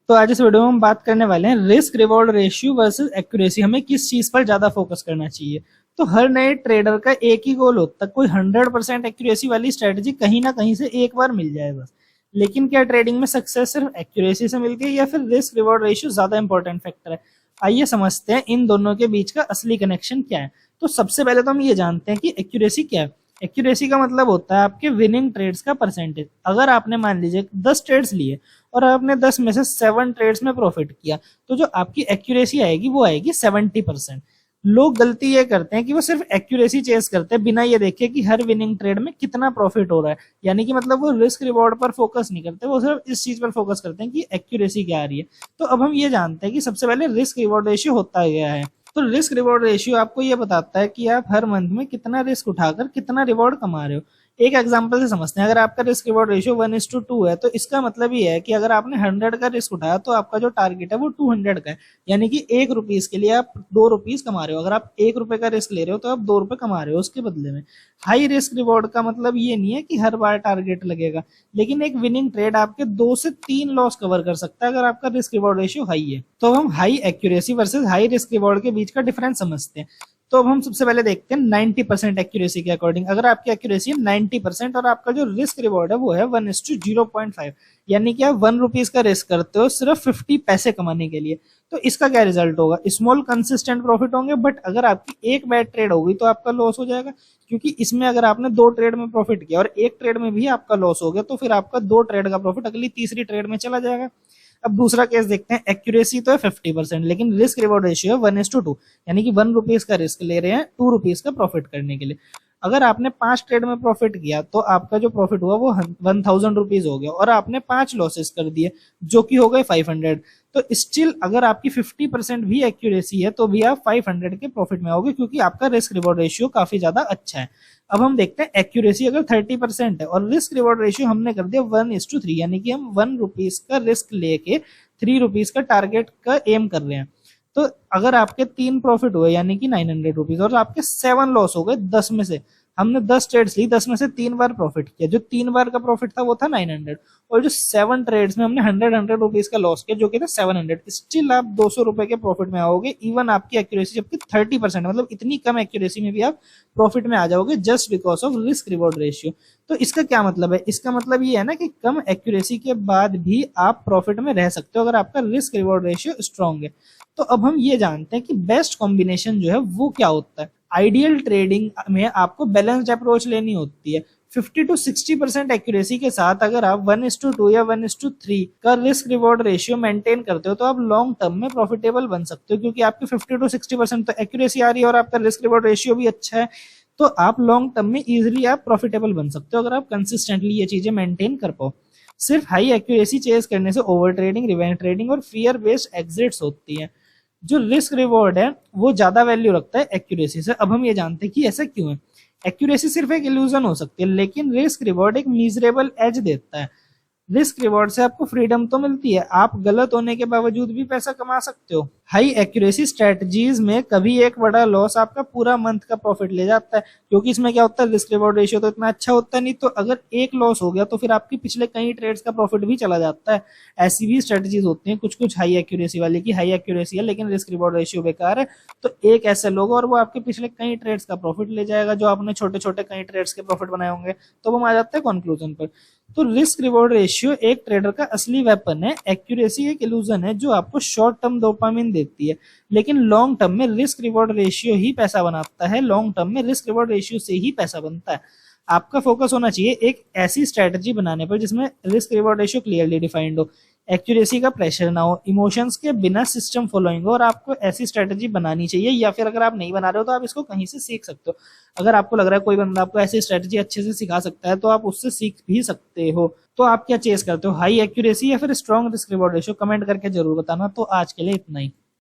तो आज इस वीडियो में हम बात करने वाले हैं risk reward ratio versus accuracy. हमें किस चीज पर ज्यादा फोकस करना चाहिए। तो हर नए ट्रेडर का एक ही गोल होता है, कोई 100% एक्यूरेसी वाली स्ट्रेटजी कहीं ना कहीं से एक बार मिल जाए बस। लेकिन क्या ट्रेडिंग में सक्सेस सिर्फ एक्यूरेसी से मिलती है या फिर रिस्क रिवॉर्ड रेशियो ज्यादा इंपॉर्टेंट फैक्टर है। आइए समझते हैं इन दोनों के बीच का असली कनेक्शन क्या है। तो सबसे पहले तो हम ये जानते हैं कि एक्यूरेसी क्या है। एक्यूरेसी का मतलब होता है आपके विनिंग ट्रेड्स का परसेंटेज। अगर आपने मान लीजिए 10 ट्रेड्स लिए और आपने 10 में से 7 ट्रेड्स में प्रॉफिट किया, तो जो आपकी एक्यूरेसी आएगी वो आएगी 70%। लोग गलती ये करते हैं कि वो सिर्फ एक्यूरेसी चेस करते हैं बिना ये देखे कि हर विनिंग ट्रेड में कितना प्रॉफिट हो रहा है। यानी कि मतलब वो रिस्क रिवॉर्ड पर फोकस नहीं करते, वो सिर्फ इस चीज पर फोकस करते हैं कि एक्यूरेसी क्या आ रही है। तो अब हम ये जानते हैं कि सबसे पहले रिस्क रिवॉर्ड रेशियो होता गया है। तो रिस्क रिवॉर्ड रेशियो आपको ये बताता है कि आप हर मंथ में कितना रिस्क उठाकर कितना रिवॉर्ड कमा रहे हो। एक एग्जांपल से समझते हैं, अगर आपका रिस्क रिवॉर्ड रेशियो 1:2 है, तो इसका मतलब ये है कि अगर आपने 100 का रिस्क उठाया तो आपका जो टारगेट है वो 200 का है। यानी कि 1 रुपीज के लिए आप 2 रुपीज कमा रहे हो। अगर आप 1 रुपए का रिस्क ले रहे हो तो आप 2 रुपए कमा रहे हो उसके बदले में। हाई रिस्क रिवॉर्ड का मतलब ये नहीं है कि हर बार टारगेट लगेगा, लेकिन एक विनिंग ट्रेड आपके 2 से 3 लॉस कवर कर सकता है अगर आपका रिस्क रिवॉर्ड रेशियो हाई है। तो हम high accuracy versus high risk reward के बीच का डिफरेंस समझते हैं। तो अब हम सबसे पहले देखते हैं 90% एक्यूरेसी के अकॉर्डिंग। अगर आपकी एक्यूरेसी है 90% और आपका जो रिस्क रिवॉर्ड है वो है 1:0.5, यानी कि आप 1 रुपीज का रिस्क करते हो सिर्फ 50 पैसे कमाने के लिए, तो इसका क्या रिजल्ट होगा? स्मॉल कंसिस्टेंट प्रॉफिट होंगे, बट अगर आपकी एक बैड ट्रेड होगी तो आपका लॉस हो जाएगा। क्योंकि इसमें अगर आपने 2 ट्रेड में प्रॉफिट किया और एक ट्रेड में भी आपका लॉस हो गया, तो फिर आपका 2 ट्रेड का प्रॉफिट अगली तीसरी ट्रेड में चला जाएगा। अब दूसरा केस देखते हैं। एक्यूरेसी तो है 50%, लेकिन रिस्क रिवॉर्ड रेशियो है 1:2, यानी कि 1 रुपीज का रिस्क ले रहे हैं 2 रुपीज का प्रॉफिट करने के लिए। अगर आपने 5 ट्रेड में प्रॉफिट किया तो आपका जो प्रॉफिट हुआ वो 1000 रुपीज हो गया, और आपने 5 लॉसेस कर दिए जो कि हो गए 500। तो स्टिल अगर आपकी 50% भी एक्यूरेसी है तो भी आप 500 के प्रॉफिट में आओगे, क्योंकि आपका रिस्क रिवॉर्ड रेशियो काफी ज्यादा अच्छा है। अब हम देखते हैं एक्यूरेसी अगर 30% है और रिस्क रिवॉर्ड रेशियो हमने कर दिया 1:3, यानी कि हम 1 रुपीज का रिस्क लेके 3 रुपीज का टारगेट का एम कर रहे हैं। तो अगर आपके 3 प्रॉफिट हुए यानी कि 900 रुपीज, और आपके 7 लॉस हो गए 10 में से, हमने 10 ट्रेड्स ली, 10 में से 3 बार प्रॉफिट किया, जो 3 बार का प्रॉफिट था वो था 900, और जो 7 ट्रेड्स में हमने 100 रुपीज का लॉस किया जो कि था 700, स्टिल आप 200 रुपए के प्रॉफिट में आओगे। इवन आपकी एक्यूरेसी जबकि 30%, मतलब इतनी कम एक्यूरेसी में भी आप प्रॉफिट में आ जाओगे just because of risk reward ratio. तो इसका क्या मतलब है? इसका मतलब ये है ना कि कम एक्यूरेसी के बाद भी आप प्रॉफिट में रह सकते हो अगर आपका रिस्क रिवॉर्ड रेशियो स्ट्रॉन्ग है। तो अब हम ये जानते हैं कि बेस्ट कॉम्बिनेशन जो है वो क्या होता है। आइडियल ट्रेडिंग में आपको बैलेंस्ड अप्रोच लेनी होती है। 50 to 60% एक्यूरेसी के साथ अगर आप 1:2 या 1:3 का रिस्क रिवॉर्ड रेशियो मेंटेन करते हो तो आप लॉन्ग टर्म में प्रॉफिटेबल बन सकते हो, क्योंकि आपकी 50 to 60% तो एक्यूरेसी आ रही है और आपका रिस्क रिवॉर्ड रेशियो भी अच्छा है। तो आप लॉन्ग टर्म में इजिली आप प्रॉफिटेबल बन सकते हो अगर आप कंसिस्टेंटली ये चीजें मेंटेन कर पाओ। सिर्फ हाई एक्यूरेसी चेस करने से ओवर ट्रेडिंग, रिवेंज ट्रेडिंग और फियर बेस्ड एग्जिट्स होती है। जो रिस्क रिवॉर्ड है वो ज्यादा वैल्यू रखता है एक्यूरेसी से। अब हम ये जानते हैं कि ऐसा क्यों है। एक्यूरेसी सिर्फ एक इल्यूजन हो सकती है, लेकिन रिस्क रिवॉर्ड एक मीजरेबल एज देता है। रिस्क रिवॉर्ड से आपको फ्रीडम तो मिलती है, आप गलत होने के बावजूद भी पैसा कमा सकते हो। हाई एक्यूरेसी स्ट्रेटजीज में कभी एक बड़ा लॉस आपका पूरा मंथ का प्रॉफिट ले जाता है, क्योंकि इसमें क्या होता है, रिस्क रिवॉर्ड रेशियो तो इतना अच्छा होता नहीं। तो अगर एक लॉस हो गया तो फिर आपकी पिछले कई ट्रेड्स का प्रॉफिट भी चला जाता है। ऐसी भी स्ट्रेटजीज होती हैं कुछ कुछ हाई एक्यूरेसी वाली की हाई एक्यूरेसी है लेकिन रिस्क रिवॉर्ड रेशियो बेकार है, तो एक ऐसे लोग और वो आपके पिछले कई ट्रेड्स का प्रॉफिट ले जाएगा जो आपने छोटे छोटे कई ट्रेड्स के प्रॉफिट बनाए होंगे। तो हम आ जाते हैं कंक्लूजन पर। तो रिस्क रिवॉर्ड रेशियो एक ट्रेडर का असली वेपन है। एक्यूरेसी एक इल्यूजन है जो आपको शॉर्ट टर्म डोपामिन देती है, लेकिन लॉन्ग टर्म में रिस्क रिवॉर्ड रेशियो ही पैसा बनाता है। लॉन्ग टर्म में रिस्क रिवॉर्ड रेशियो से ही पैसा बनता है। आपका फोकस होना चाहिए एक ऐसी स्ट्रेटजी बनाने पर जिसमें risk reward ratio clearly defined हो, एक्यूरेसी का प्रेशर ना हो, इमोशंस के बिना सिस्टम फॉलोइंग हो, और आपको ऐसी स्ट्रेटजी बनानी चाहिए। या फिर अगर आप नहीं बना रहे हो तो आप इसको कहीं से सीख सकते हो। अगर आपको लग रहा है कोई बंदा आपको ऐसी स्ट्रेटजी अच्छे से सिखा सकता है तो आप उससे सीख भी सकते हो। तो आप क्या चेस करते हो, हाई एक्यूरेसी या फिर strong risk reward ratio? Comment करके जरूर बताना। तो आज के लिए इतना ही।